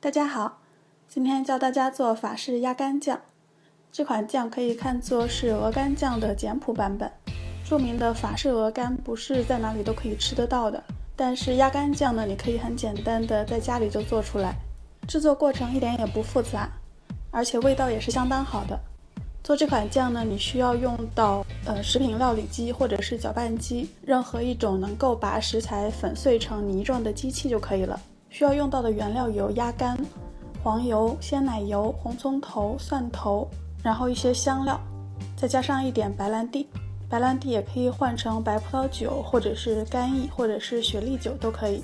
大家好，今天教大家做法式鸭肝酱。这款酱可以看作是鹅肝酱的简谱版本。著名的法式鹅肝不是在哪里都可以吃得到的，但是鸭肝酱呢，你可以很简单的在家里就做出来。制作过程一点也不复杂，而且味道也是相当好的。做这款酱呢，你需要用到食品料理机或者是搅拌机，任何一种能够把食材粉碎成泥状的机器就可以了。需要用到的原料有鸭肝、黄油、鲜奶油、红葱头、蒜头，然后一些香料，再加上一点白兰地。白兰地也可以换成白葡萄酒，或者是干邑，或者是雪莉酒都可以。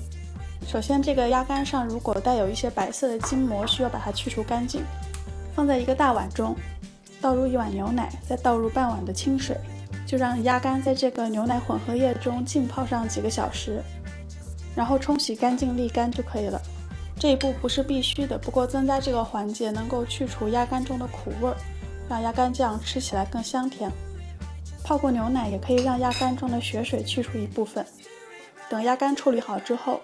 首先，这个鸭肝上如果带有一些白色的筋膜，需要把它去除干净。放在一个大碗中，倒入1碗牛奶，再倒入半碗的清水，就让鸭肝在这个牛奶混合液中浸泡上几个小时。然后冲洗干净沥干就可以了。这一步不是必须的，不过增加这个环节能够去除鸭肝中的苦味，让鸭肝酱吃起来更香甜。泡过牛奶也可以让鸭肝中的血水去除一部分。等鸭肝处理好之后，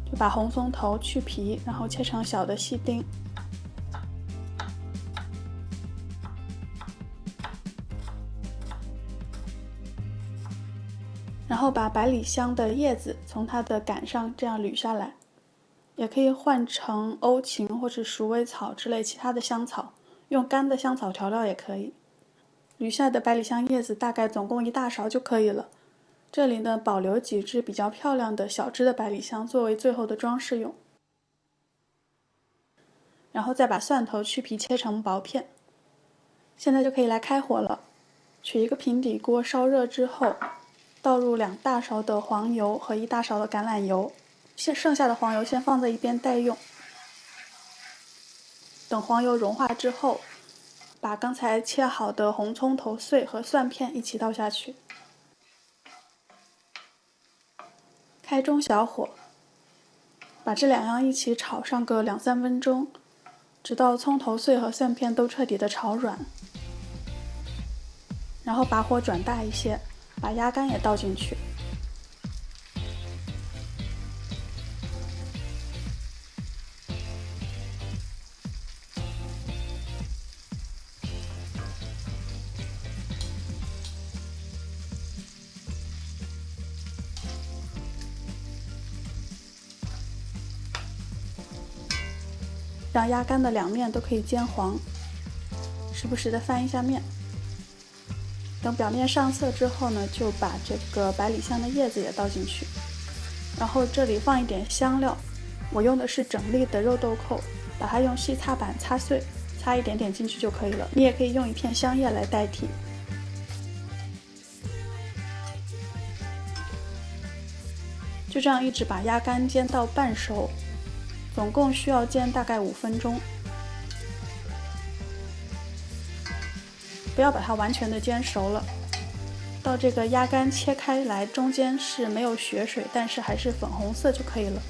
就把红葱头去皮，然后切成小的细丁。然后把百里香的叶子从它的杆上这样捋下来，也可以换成欧芹或是鼠尾草之类其他的香草，用干的香草调料也可以。捋下的百里香叶子大概总共1大勺就可以了。这里呢，保留几支比较漂亮的小支的百里香作为最后的装饰用。然后再把蒜头去皮切成薄片。现在就可以来开火了。取一个平底锅烧热之后，倒入2大勺的黄油和1大勺的橄榄油，剩下的黄油先放在一边待用。等黄油融化之后，把刚才切好的红葱头碎和蒜片一起倒下去，开中小火，把这2样一起炒上个2-3分钟，直到葱头碎和蒜片都彻底的炒软。然后把火转大一些，把鸭肝也倒进去。让鸭肝的2面都可以煎黄，时不时的翻一下面。等表面上色之后呢，就把这个百里香的叶子也倒进去，然后这里放一点香料，我用的是整粒的肉豆蔻，把它用细擦板擦碎，擦一点点进去就可以了。你也可以用一片香叶来代替。就这样一直把鸭肝煎到半熟，总共需要煎大概5分钟。不要把它完全的煎熟了，到这个鸭肝切开来中间是没有血水，但是还是粉红色就可以了。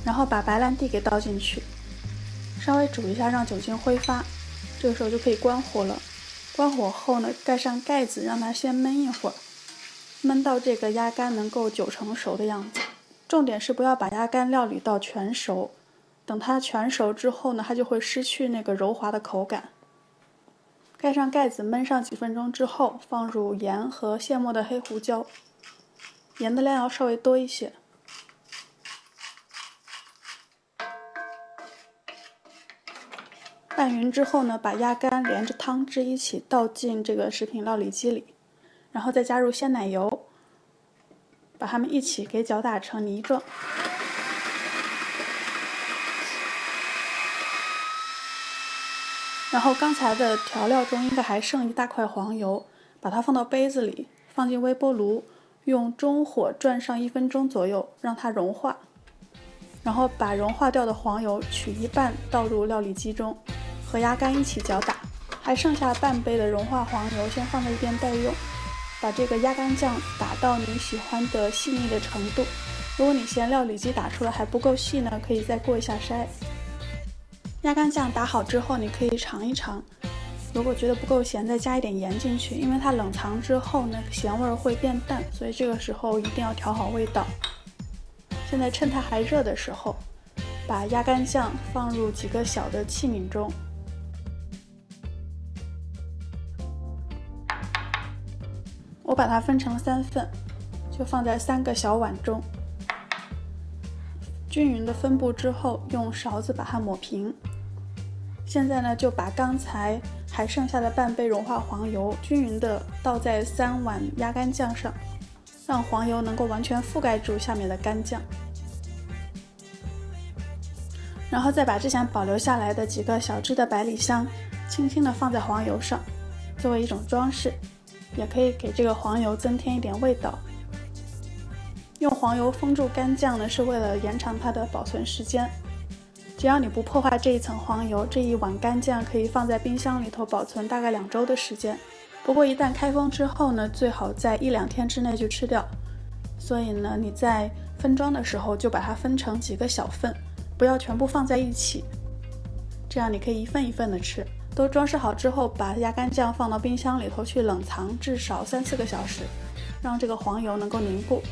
然后把白兰地给倒进去，稍微煮一下让酒精挥发，这个时候就可以关火了。关火后呢，盖上盖子让它先焖一会儿，焖到这个鸭肝能够90%熟的样子。重点是不要把鸭肝料理到全熟，等它全熟之后呢，它就会失去那个柔滑的口感。盖上盖子焖上几分钟之后，放入盐和现磨的黑胡椒，盐的量要稍微多一些。拌匀之后呢，把鸭肝连着汤汁一起倒进这个食品料理机里，然后再加入鲜奶油，把它们一起给搅打成泥状。然后刚才的调料中应该还剩1大块黄油，把它放到杯子里，放进微波炉，用中火转上1分钟左右，让它融化。然后把融化掉的黄油取一半倒入料理机中，和鸭肝一起搅打。还剩下半杯的融化黄油先放在一边待用。把这个鸭肝酱打到你喜欢的细腻的程度，如果你嫌料理机打出来还不够细呢，可以再过一下筛。鸭肝酱打好之后，你可以尝一尝，如果觉得不够咸，再加一点盐进去，因为它冷藏之后呢，咸味会变淡，所以这个时候一定要调好味道。现在趁它还热的时候，把鸭肝酱放入几个小的器皿中，我把它分成3份，就放在3个小碗中。均匀的分布之后，用勺子把它抹平。现在呢，就把刚才还剩下的半杯融化黄油均匀的倒在3碗鸭肝酱上，让黄油能够完全覆盖住下面的干酱。然后再把之前保留下来的几个小只的百里香轻轻的放在黄油上，作为一种装饰，也可以给这个黄油增添一点味道。用黄油封住干酱呢，是为了延长它的保存时间。只要你不破坏这一层黄油，这一碗干酱可以放在冰箱里头保存大概2周的时间。不过一旦开封之后呢，最好在1-2天之内就吃掉。所以呢，你在分装的时候就把它分成几个小份，不要全部放在一起，这样你可以一份一份的吃。都装饰好之后，把鸭肝酱放到冰箱里头去冷藏至少3-4个小时，让这个黄油能够凝固。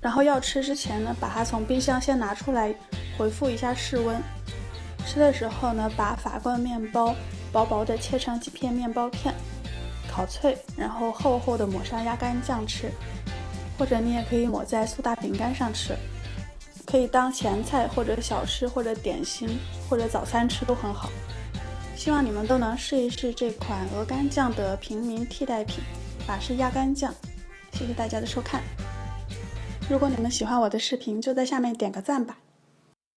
然后要吃之前呢，把它从冰箱先拿出来回复一下室温。吃的时候呢，把法棍面包薄薄的切成几片面包片，烤脆，然后厚厚的抹上鸭肝酱吃，或者你也可以抹在苏打饼干上吃，可以当前菜或者小吃或者点心或者早餐吃都很好。希望你们都能试一试这款鹅肝酱的平民替代品法式鸭肝酱。谢谢大家的收看。如果你们喜欢我的视频，就在下面点个赞吧。